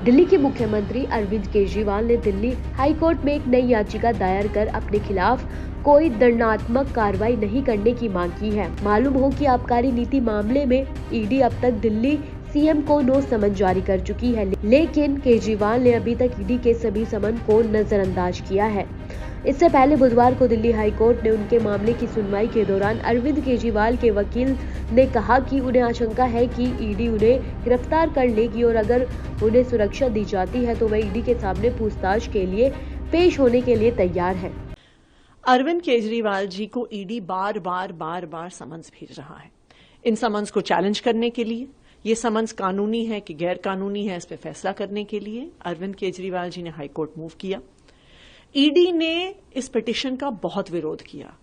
दिल्ली के मुख्यमंत्री अरविंद केजरीवाल ने दिल्ली हाई कोर्ट में एक नई याचिका दायर कर अपने खिलाफ कोई दंडात्मक कार्रवाई नहीं करने की मांग की है। मालूम हो कि आबकारी नीति मामले में ईडी अब तक दिल्ली सीएम को नो समन जारी कर चुकी है, लेकिन केजरीवाल ने अभी तक ईडी के सभी समन को नजरअंदाज किया है। इससे पहले बुधवार को दिल्ली हाई कोर्ट ने उनके मामले की सुनवाई के दौरान अरविंद केजरीवाल के वकील ने कहा कि उन्हें आशंका है कि ईडी उन्हें गिरफ्तार कर लेगी और अगर उन्हें सुरक्षा दी जाती है तो वह ईडी के सामने पूछताछ के लिए पेश होने के लिए तैयार है। अरविंद केजरीवाल जी को ईडी बार बार समन्स भेज रहा है। इन समन्स को चैलेंज करने के लिए, ये समन्स कानूनी है कि गैर कानूनी है, इस पे फैसला करने के लिए अरविंद केजरीवाल जी ने हाई कोर्ट मूव किया। ईडी ने इस पिटीशन का बहुत विरोध किया।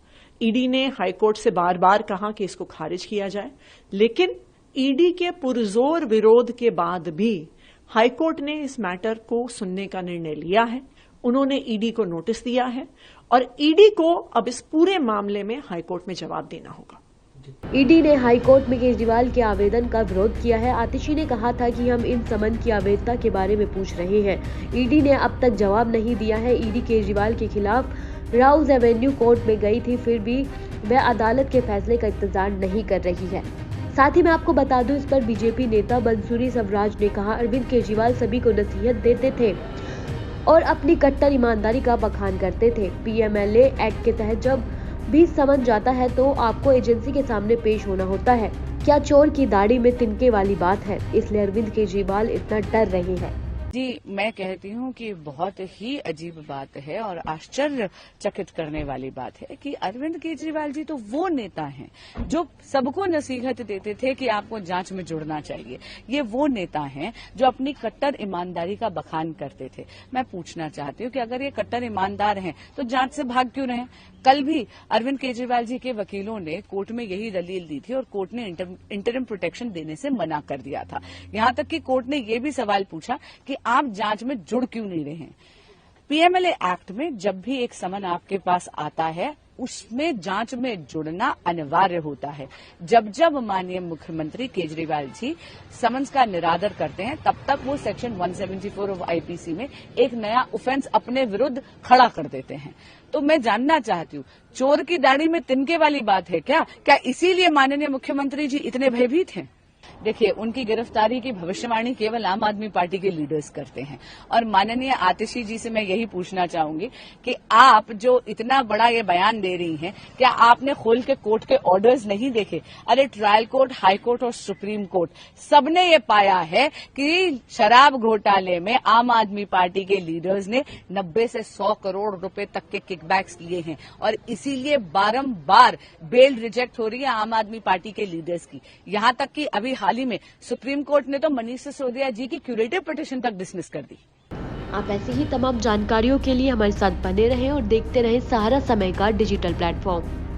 ईडी ने हाई कोर्ट से बार बार कहा कि इसको खारिज किया जाए, लेकिन ईडी के पुरजोर विरोध के बाद भी हाई कोर्ट ने इस मैटर को सुनने का निर्णय लिया है। उन्होंने ईडी को नोटिस दिया है और ईडी को अब इस पूरे मामले में हाई कोर्ट में जवाब देना होगा। ईडी ने हाई कोर्ट में केजरीवाल के आवेदन का विरोध किया है। आतिशी ने कहा था कि हम इन समन की अवैधता के बारे में पूछ रहे हैं। ईडी ने अब तक जवाब नहीं दिया है। ईडी केजरीवाल के खिलाफ राउज एवेन्यू कोर्ट में गई थी, फिर भी वह अदालत के फैसले का इंतजार नहीं कर रही है। साथ ही मैं आपको बता दूं, इस पर बीजेपी नेता बंसूरी सवराज ने कहा, अरविंद केजरीवाल सभी को नसीहत देते थे और अपनी कट्टर ईमानदारी का बखान करते थे। पीएमएलए एक्ट के तहत जब भी समन जाता है तो आपको एजेंसी के सामने पेश होना होता है। क्या चोर की दाढ़ी में तिनके वाली बात है, इसलिए अरविंद केजरीवाल इतना डर रहे हैं। जी, मैं कहती हूँ कि बहुत ही अजीब बात है और आश्चर्यचकित करने वाली बात है कि अरविंद केजरीवाल जी तो वो नेता हैं जो सबको नसीहत देते थे कि आपको जांच में जुड़ना चाहिए। ये वो नेता हैं जो अपनी कट्टर ईमानदारी का बखान करते थे। मैं पूछना चाहती हूँ कि अगर ये कट्टर ईमानदार हैं तो जांच से भाग क्यों रहे? कल भी अरविंद केजरीवाल जी के वकीलों ने कोर्ट में यही दलील दी थी और कोर्ट ने इंटरिम प्रोटेक्शन देने से मना कर दिया था। यहां तक कि कोर्ट ने यह भी सवाल पूछा कि आप जांच में जुड़ क्यों नहीं रहे? पीएमएलए एक्ट में जब भी एक समन आपके पास आता है उसमें जांच में जुड़ना अनिवार्य होता है। जब जब माननीय मुख्यमंत्री केजरीवाल जी समन्स का निरादर करते हैं तब तक वो सेक्शन 174 ऑफ आईपीसी में एक नया ऑफेंस अपने विरुद्ध खड़ा कर देते हैं। तो मैं जानना चाहती हूँ, चोर की दाढ़ी में तिनके वाली बात है क्या इसीलिए माननीय मुख्यमंत्री जी इतने भयभीत हैं? देखिए, उनकी गिरफ्तारी की भविष्यवाणी केवल आम आदमी पार्टी के लीडर्स करते हैं और माननीय आतिशी जी से मैं यही पूछना चाहूंगी कि आप जो इतना बड़ा ये बयान दे रही हैं, क्या आपने खोल के कोर्ट के ऑर्डर्स नहीं देखे? अरे ट्रायल कोर्ट, हाई कोर्ट और सुप्रीम कोर्ट सबने ये पाया है कि शराब घोटाले में आम आदमी पार्टी के लीडर्स ने 90 से 100 करोड़ रुपए तक के किकबैक्स लिए हैं और इसीलिए बारंबार बेल रिजेक्ट हो रही है आम आदमी पार्टी के लीडर्स की। यहां तक कि अभी हाल ही में सुप्रीम कोर्ट ने तो मनीष सिसोदिया जी की क्यूरेटिव पिटीशन तक डिसमिस कर दी। आप ऐसी ही तमाम जानकारियों के लिए हमारे साथ बने रहें और देखते रहें सहारा समय का डिजिटल प्लेटफॉर्म।